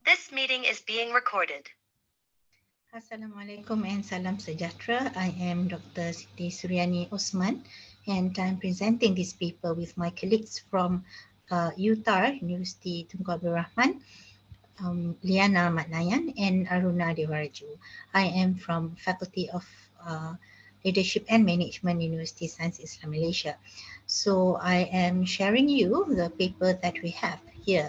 This meeting is being recorded. Assalamualaikum and salam sejahtera. I am Dr. Siti Suryani Osman and I'm presenting this paper with my colleagues from UTAR, University Tunku Abdul Rahman, Liana Matnayan and Aruna Dewaraju. I am from Faculty of Leadership and Management, University of Science Islam Malaysia. So I am sharing you the paper that we have here.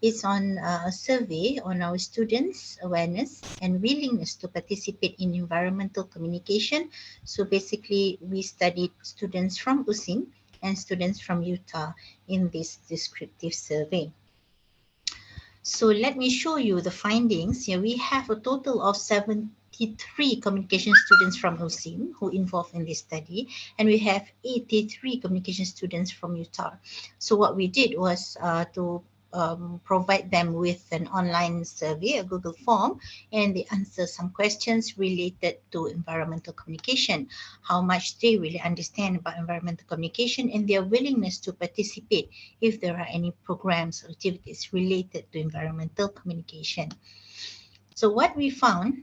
It's on a survey on our students' awareness and willingness to participate in environmental communication. So basically, we studied students from USIM and students from Utah in this descriptive survey. So let me show you the findings. Here we have a total of 73 communication students from USIM who involved in this study, and we have 83 communication students from Utah. So what we did was to provide them with an online survey, a Google form, and they answer some questions related to environmental communication, how much they really understand about environmental communication and their willingness to participate if there are any programs or activities related to environmental communication. So what we found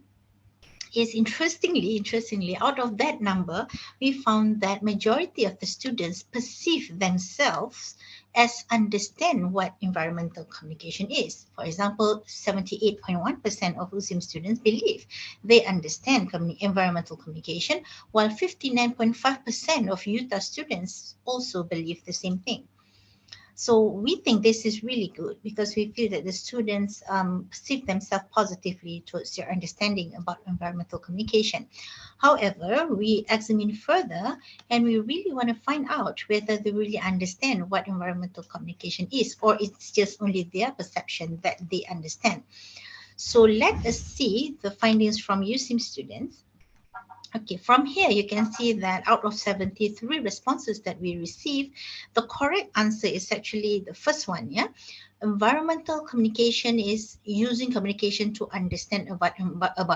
is interestingly, out of that number, we found that majority of the students perceive themselves as understand what environmental communication is. For example, 78.1% of USIM students believe they understand environmental communication, while 59.5% of Utah students also believe the same thing. So we think this is really good because we feel that the students perceive themselves positively towards their understanding about environmental communication. However, we examine further and we really want to find out whether they really understand what environmental communication is, or it's just only their perception that they understand. So let us see the findings from USIM students. Okay, from here you can see that out of 73 responses that we received, the correct answer is actually the first one, yeah? Environmental communication is using communication to understand about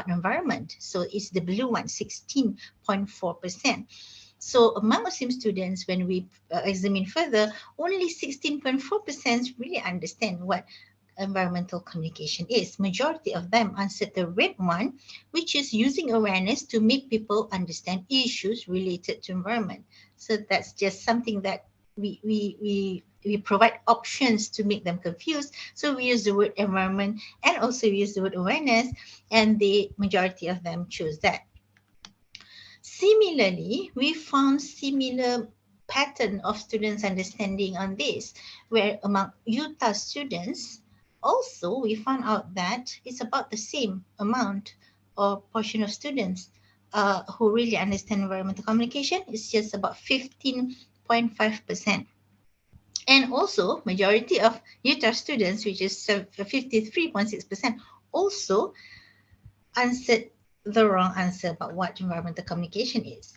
environment. So it's the blue one, 16.4%. So among Muslim students, when we examine further, only 16.4% really understand what environmental communication is. Majority of them answered the red one, which is using awareness to make people understand issues related to environment. So that's just something that we provide options to make them confused. So we use the word environment and also we use the word awareness, and the majority of them choose that. Similarly, we found similar pattern of students understanding on this, where among Utah students, also we found out that it's about the same amount or portion of students who really understand environmental communication. It's just about 15.5%. And also, majority of Utah students, which is 53.6%, also answered the wrong answer about what environmental communication is.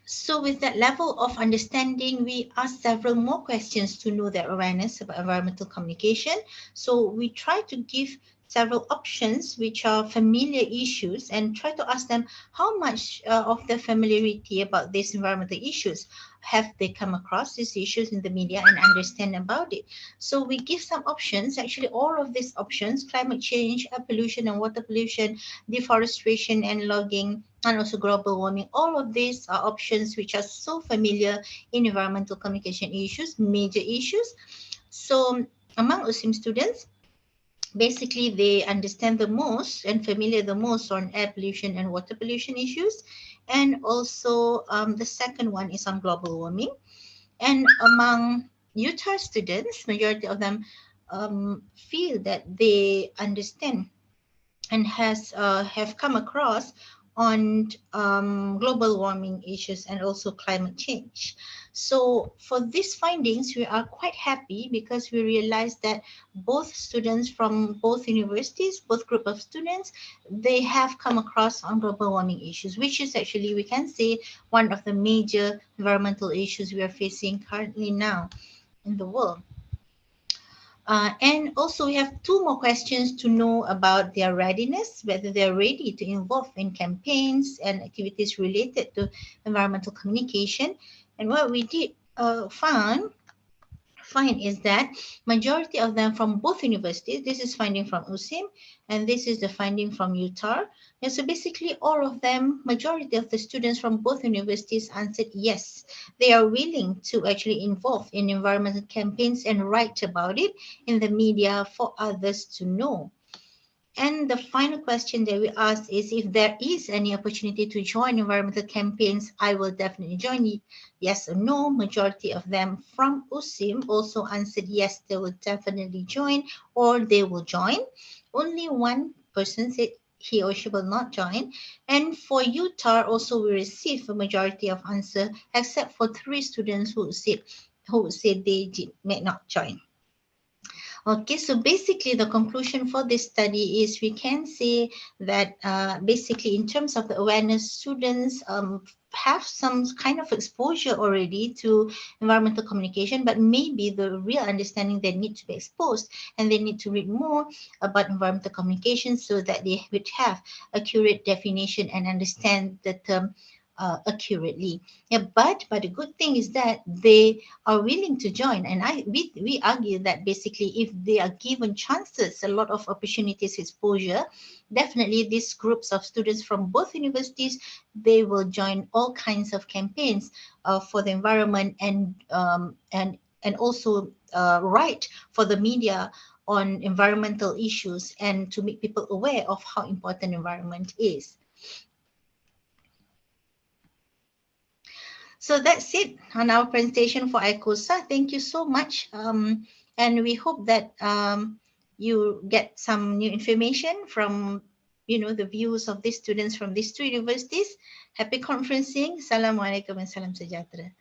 So with that level of understanding, we asked several more questions to know their awareness about environmental communication. So we try to give several options which are familiar issues and try to ask them how much of their familiarity about these environmental issues have they come across these issues in the media and understand about it. So we give some options, actually all of these options: climate change, air pollution and water pollution, deforestation and logging, and also global warming. All of these are options which are so familiar in environmental communication issues, major issues. So among USIM students, basically they understand the most and familiar the most on air pollution and water pollution issues. And also the second one is on global warming. And among Utah students, majority of them feel that they understand and have come across on global warming issues and also climate change. So for these findings, we are quite happy because we realized that both students from both universities, both group of students, they have come across on global warming issues, which is actually, we can say, one of the major environmental issues we are facing currently now in the world. And also we have two more questions to know about their readiness, whether they're ready to involve in campaigns and activities related to environmental communication. And what we did found find is that majority of them from both universities, this is finding from USIM and this is the finding from UTAR. And so basically all of them, majority of the students from both universities answered yes. They are willing to actually involve in environmental campaigns and write about it in the media for others to know. And the final question that we asked is if there is any opportunity to join environmental campaigns, I will definitely join. Yes or no. Majority of them from USIM also answered yes, they will definitely join or they will join. Only one person said he or she will not join. And for UTAR also we received a majority of answer except for 3 students who said they may not join. Okay, so basically the conclusion for this study is we can say that basically in terms of the awareness, students have some kind of exposure already to environmental communication, but maybe the real understanding they need to be exposed and they need to read more about environmental communication so that they would have accurate definition and understand the term accurately. Yeah, but the good thing is that they are willing to join, and we argue that basically if they are given chances, a lot of opportunities, exposure, definitely these groups of students from both universities, they will join all kinds of campaigns for the environment and also write for the media on environmental issues and to make people aware of how important environment is. So that's it on our presentation for ISCOSAH. Thank you so much. And we hope that you get some new information from, the views of these students from these 2 universities. Happy conferencing. Assalamualaikum and salam sejahtera.